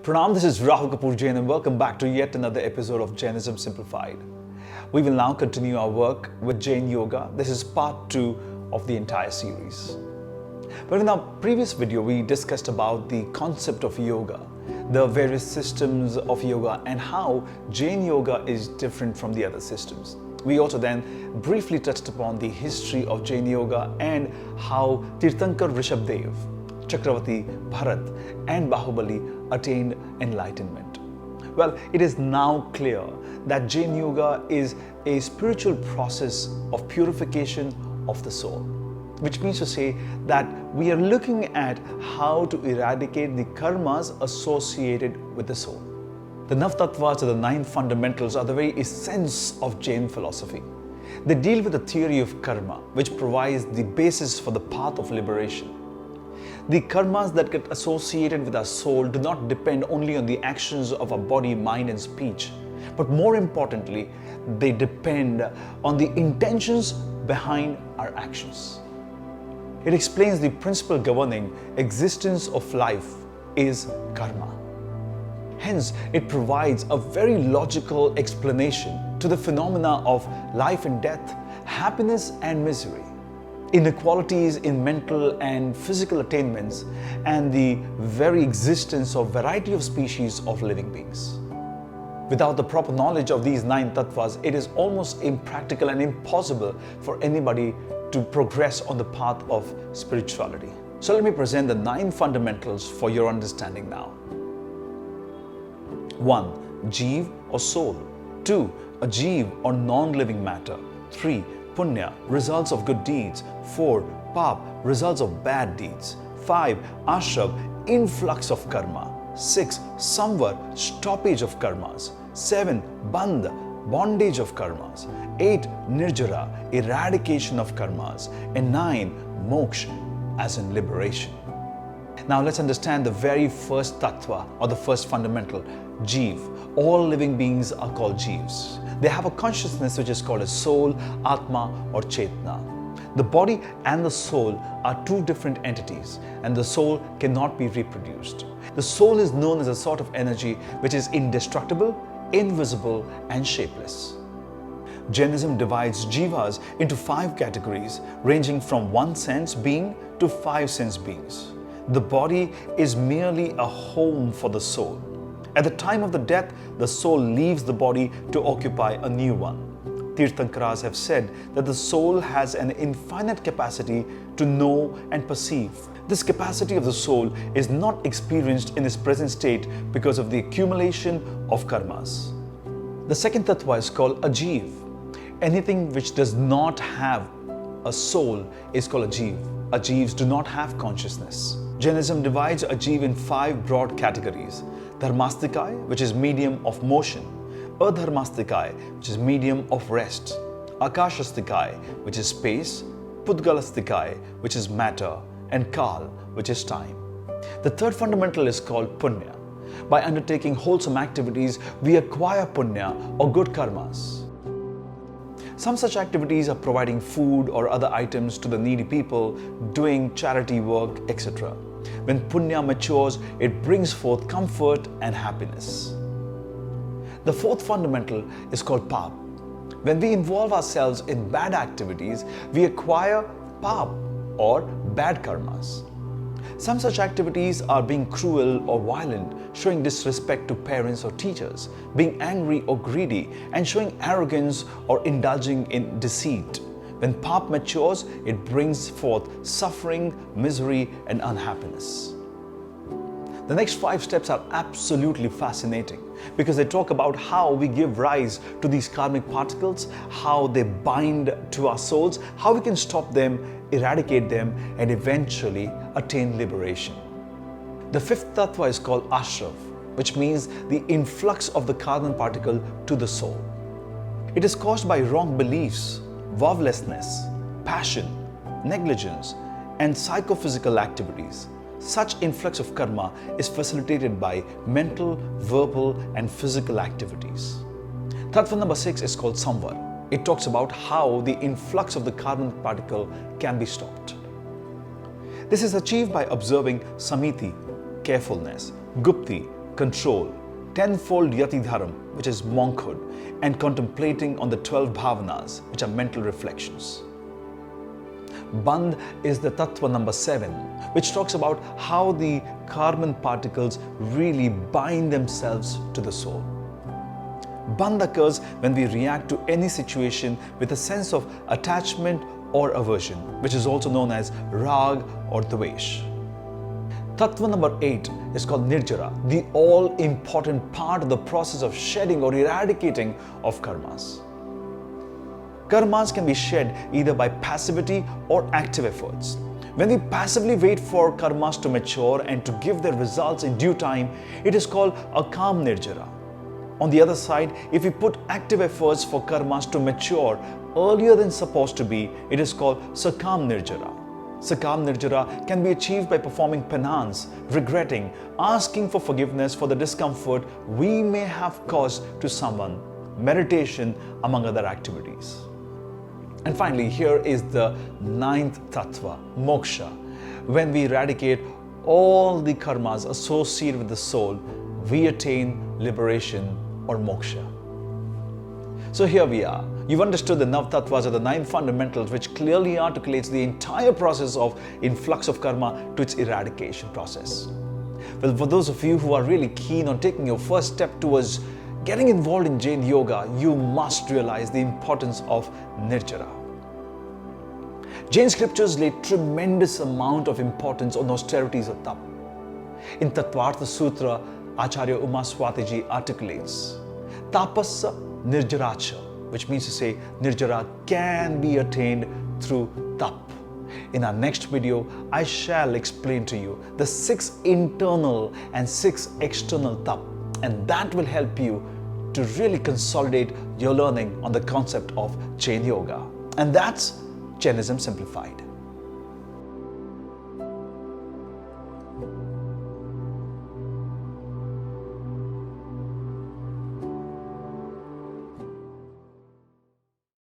Pranam, this is Rahul Kapoor Jain and welcome back to yet another episode of Jainism Simplified. We will now continue our work with Jain Yoga. This is part 2 of the entire series. But in our previous video, we discussed about the concept of yoga, the various systems of yoga and how Jain Yoga is different from the other systems. We also then briefly touched upon the history of Jain Yoga and how Tirthankar Rishabhdev, Chakravati Bharat and Bahubali attained enlightenment. Well, it is now clear that Jain Yoga is a spiritual process of purification of the soul, which means to say that we are looking at how to eradicate the karmas associated with the soul. The Nav Tattvas or the 9 fundamentals are the very essence of Jain philosophy. They deal with the theory of karma, which provides the basis for the path of liberation. The karmas that get associated with our soul do not depend only on the actions of our body, mind and speech, but more importantly, they depend on the intentions behind our actions. It explains the principle governing existence of life is karma. Hence, it provides a very logical explanation to the phenomena of life and death, happiness and misery, inequalities in mental and physical attainments, and the very existence of variety of species of living beings. Without the proper knowledge of these 9 tattvas, it is almost impractical and impossible for anybody to progress on the path of spirituality. So let me present the 9 fundamentals for your understanding now. 1. Jeev or soul. 2. A jeev or non-living matter. 3. Punya, results of good deeds. 4. Pap, results of bad deeds. 5. Ashrav, influx of karma. 6. Samvar, stoppage of karmas. 7. Bandh, bondage of karmas. 8. Nirjara, eradication of karmas. And 9. Moksha, as in liberation. Now let's understand the very first tattva or the first fundamental, jeev. All living beings are called jeevs. They have a consciousness which is called a soul, atma or chetna. The body and the soul are 2 different entities and the soul cannot be reproduced. The soul is known as a sort of energy which is indestructible, invisible and shapeless. Jainism divides jivas into 5 categories ranging from 1 sense being to 5 sense beings. The body is merely a home for the soul. At the time of the death, the soul leaves the body to occupy a new one. Tirthankaras have said that the soul has an infinite capacity to know and perceive. This capacity of the soul is not experienced in its present state because of the accumulation of karmas. The second tattva is called a jeev. Anything which does not have a soul is called a jeev. Jeevs do not have consciousness. Jainism divides a jeev in 5 broad categories. Dharmastikai, which is medium of motion. Adharmastikai, which is medium of rest. Akashastikai, which is space. Pudgalastikai, which is matter. And Kal, which is time. The third fundamental is called Punya. By undertaking wholesome activities, we acquire Punya or good karmas. Some such activities are providing food or other items to the needy people, doing charity work, etc. When Punya matures, it brings forth comfort and happiness. The fourth fundamental is called Pap. When we involve ourselves in bad activities, we acquire Pap or bad karmas. Some such activities are being cruel or violent, showing disrespect to parents or teachers, being angry or greedy, and showing arrogance or indulging in deceit. When Pap matures, it brings forth suffering, misery, and unhappiness. The next 5 steps are absolutely fascinating because they talk about how we give rise to these karmic particles, how they bind to our souls, how we can stop them, eradicate them, and eventually attain liberation. The 5th tattva is called Ashrav, which means the influx of the carbon particle to the soul. It is caused by wrong beliefs, vowlessness, passion, negligence, and psychophysical activities. Such influx of karma is facilitated by mental, verbal, and physical activities. Tattva number 6 is called Samvar. It talks about how the influx of the carbon particle can be stopped. This is achieved by observing Samiti, carefulness, Gupti, control, tenfold yati dharam, which is monkhood, and contemplating on the 12 bhavanas, which are mental reflections. Bandh is the Tattva number 7, which talks about how the carbon particles really bind themselves to the soul. Bandh occurs when we react to any situation with a sense of attachment or aversion, which is also known as rag or dvesh. Tattva number 8 is called Nirjara, the all-important part of the process of shedding or eradicating of karmas. Karmas can be shed either by passivity or active efforts. When we passively wait for karmas to mature and to give their results in due time, it is called Akam Nirjara. On the other side, if we put active efforts for karmas to mature earlier than supposed to be, it is called Sakam Nirjara. Sakam Nirjara can be achieved by performing penance, regretting, asking for forgiveness for the discomfort we may have caused to someone, meditation, among other activities. And finally, here is the 9th Tattva, Moksha. When we eradicate all the karmas associated with the soul, we attain liberation or moksha. So here we are. You've understood the Nav Tattvas, or the 9 fundamentals, which clearly articulates the entire process of influx of karma to its eradication process. Well, for those of you who are really keen on taking your first step towards getting involved in Jain Yoga, you must realize the importance of Nirjara. Jain scriptures lay tremendous amount of importance on austerities of tap. In Tattvartha Sutra, Acharya Umaswatiji articulates, Tapassa Nirjaracha, which means to say Nirjara can be attained through tap. In our next video, I shall explain to you the 6 internal and 6 external tap, and that will help you to really consolidate your learning on the concept of Jain Yoga. And that's Jainism Simplified.